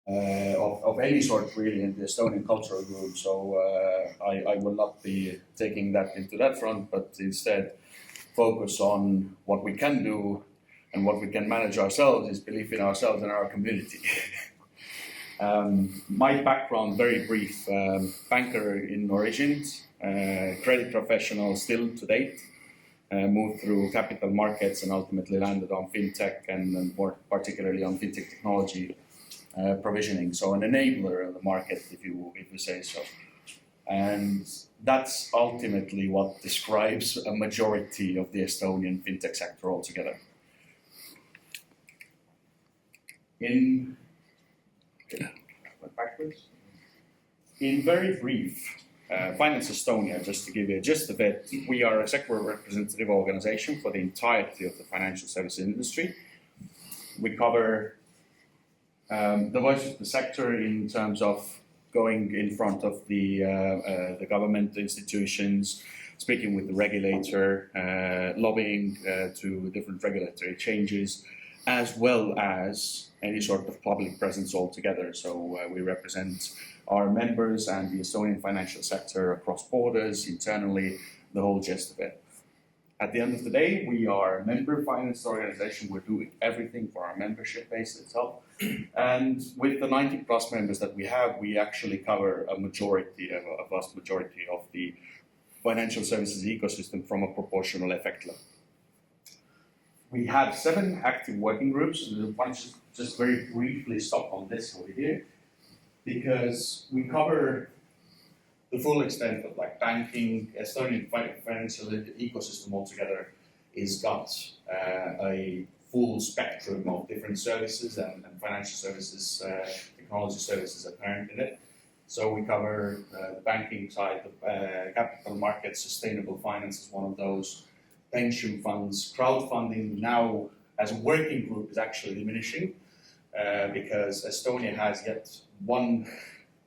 of any sort really in the Estonian cultural group. So I will not be taking that into that front, but instead focus on what we can do and what we can manage ourselves is belief in ourselves and our community. My background, very brief, banker in origins, credit professional still to date, moved through capital markets and ultimately landed on fintech and more particularly on fintech technology provisioning. So an enabler of the market, if you say so. And that's ultimately what describes a majority of the Estonian fintech sector altogether. In very brief, Finance Estonia, just to give you a gist of it, we are a sector representative organization for the entirety of the financial services industry. We cover the voice of the sector in terms of going in front of the government institutions, speaking with the regulator, lobbying to different regulatory changes, as well as any sort of public presence altogether. So we represent our members and the Estonian financial sector across borders, internally, the whole gist of it. At the end of the day, we are a member finance organization. We're doing everything for our membership base itself. And with the 90 plus members that we have, we actually cover a vast majority of the financial services ecosystem from a proportional effect level. We have 7 active working groups. And I want to just very briefly stop on this over here, because we cover the full extent of like banking. Estonian financial ecosystem altogether is got a full spectrum of different services and financial services, technology services apparent in it. So we cover the banking side, the capital markets, sustainable finance is one of those, pension funds, crowdfunding now as a working group is actually diminishing because Estonia has yet one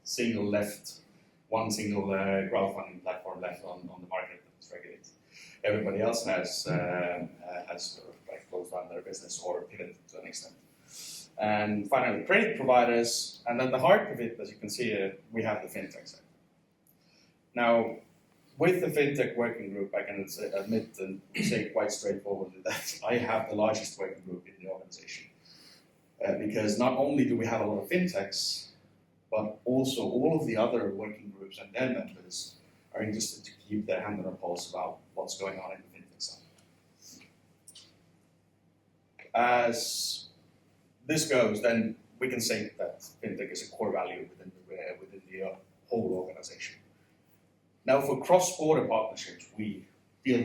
single crowdfunding platform left on the market that's regulated. Everybody else has sort of like closed down their business or pivoted to an extent. And finally, credit providers, and then the heart of it, as you can see here, we have the fintech sector. Now, with the fintech working group, I can admit and say quite straightforwardly that I have the largest working group in the organization. Because not only do we have a lot of fintechs, but also all of the other working groups and their members are interested to keep their hand on the pulse about what's going on in the fintech side. As this goes, then we can say that fintech is a core value within the whole organization. Now, for cross-border partnerships, we deal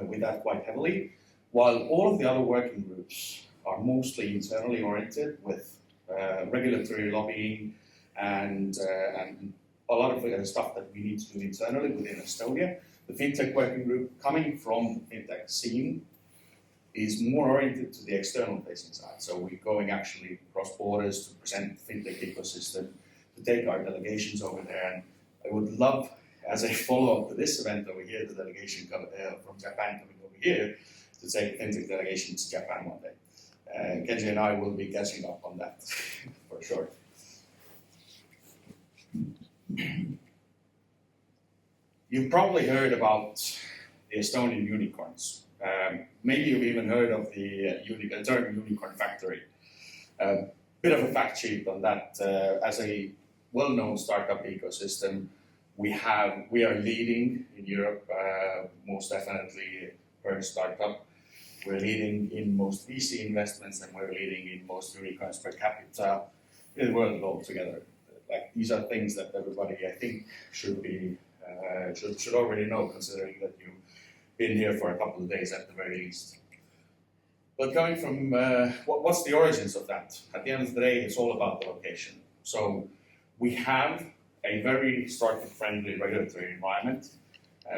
with that quite heavily, while all of the other working groups are mostly internally oriented with regulatory lobbying and a lot of stuff that we need to do internally within Estonia. The fintech working group coming from the fintech scene is more oriented to the external facing side. So we're going actually cross borders to present the fintech ecosystem, to take our delegations over there. And I would love, as a follow-up to this event over here, the delegation from Japan coming over here, to take fintech delegation to Japan one day. Kenji and I will be catching up on that for sure. You've probably heard about the Estonian unicorns. Maybe you've even heard of the term unicorn factory. Bit of a fact sheet on that. As a well-known startup ecosystem, we are leading in Europe, most definitely per startup. We're leading in most VC investments, and we're leading in most unicorns per capita in the world altogether. Like, these are things that everybody, I think, should already know, considering that you've been here for a couple of days at the very least. But coming from, what's the origins of that? At the end of the day, it's all about the location. So we have a very startup-friendly regulatory environment.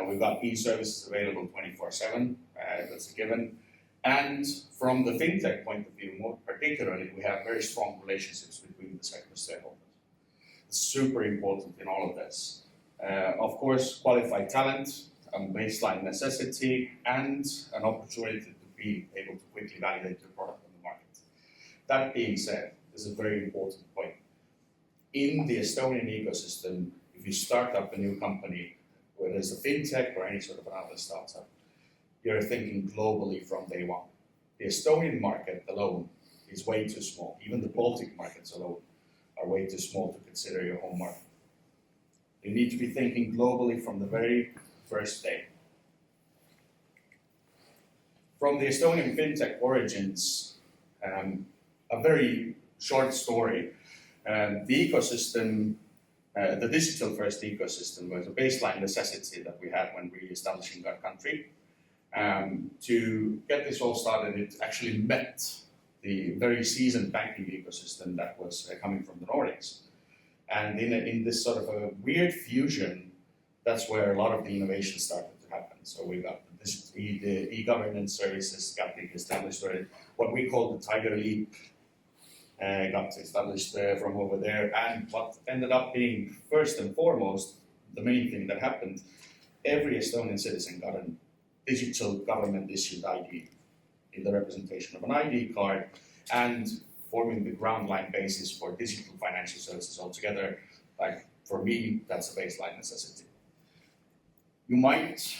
We've got e-services available 24/7, that's a given. And from the fintech point of view, more particularly, we have very strong relationships between the sector stakeholders. It's super important in all of this. Of course, qualified talent, a baseline necessity, and an opportunity to be able to quickly validate your product on the market. That being said, this is a very important point. in the Estonian ecosystem, if you start up a new company, whether it's a fintech or any sort of another startup, you're thinking globally from day one. The Estonian market alone is way too small. Even the Baltic markets alone are way too small to consider your home market. You need to be thinking globally from the very first day. From the Estonian fintech origins, a very short story. The ecosystem, the digital first ecosystem was a baseline necessity that we had when we established our country. To get this all started, it actually met the very seasoned banking ecosystem that was coming from the Nordics. And in this sort of a weird fusion, that's where a lot of the innovation started to happen. So we got the e-governance services got established, what we call the Tiger Leap got established from over there. And what ended up being first and foremost, the main thing that happened, every Estonian citizen got a digital government issued ID in the representation of an ID card, and forming the ground line basis for digital financial services altogether. Like for me, that's a baseline necessity. You might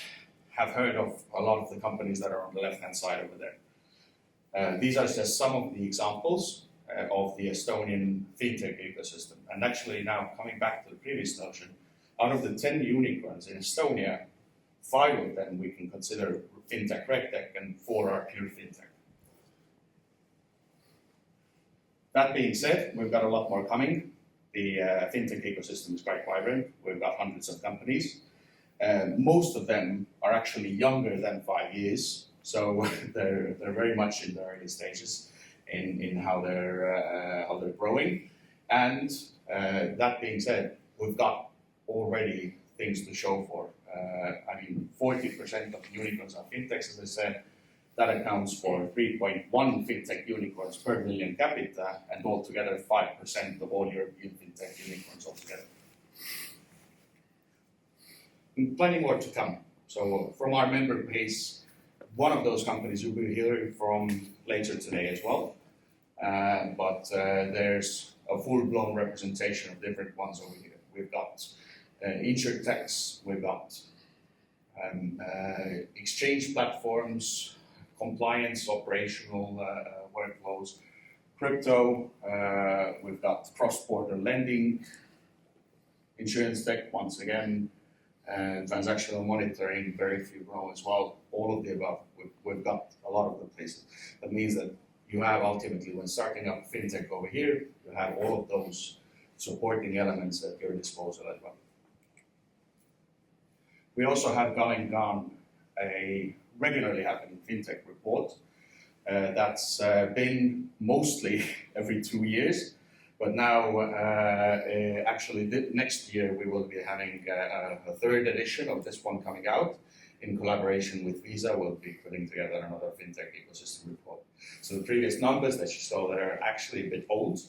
have heard of a lot of the companies that are on the left-hand side over there. These are just some of the examples of the Estonian fintech ecosystem. And actually now coming back to the previous notion, out of the 10 unicorns in Estonia, 5 of them we can consider fintech, regtech, and 4 are pure fintech. That being said, we've got a lot more coming. The fintech ecosystem is quite vibrant. We've got hundreds of companies. Most of them are actually younger than 5 years, so they're very much in the early stages in how they're growing. And that being said, we've got already things to show for. 40% of unicorns are fintechs, as I said. That accounts for 3.1 fintech unicorns per million capita, and altogether 5% of all European fintech unicorns altogether. And plenty more to come. So from our member base, one of those companies you'll be hearing from later today as well. But there's a full-blown representation of different ones over here. We've got insurtechs, we've got exchange platforms, compliance, operational workflows, crypto, we've got cross-border lending, insurance tech once again, and transactional monitoring, very few grow as well. All of the above, we've got a lot of the places. That means that you have ultimately, when starting up fintech over here, you have all of those supporting elements at your disposal as well. We also have going on a regularly happening fintech report that's been mostly every 2 years, but now actually next year we will be having a 3rd edition of this one coming out. In collaboration with Visa, we'll be putting together another fintech ecosystem report. So the previous numbers that you saw there are actually a bit old,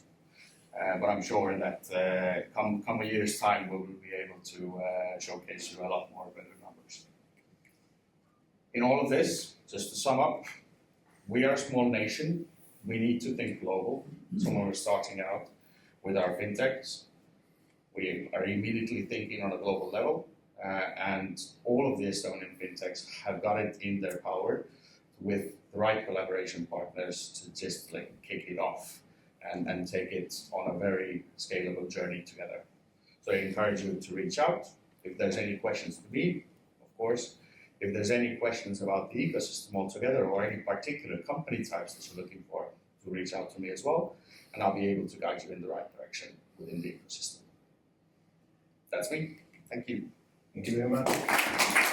but I'm sure that come a year's time, we will be able to showcase you a lot more better numbers. In all of this, just to sum up, we are a small nation. We need to think global. So when we're starting out with our fintechs, we are immediately thinking on a global level. And all of the Estonian fintechs have got it in their power with the right collaboration partners to just kick it off and take it on a very scalable journey together. So I encourage you to reach out. If there's any questions to me, of course, if there's any questions about the ecosystem altogether or any particular company types that you're looking for, to reach out to me as well, and I'll be able to guide you in the right direction within the ecosystem. That's me. Thank you. Thank you very much.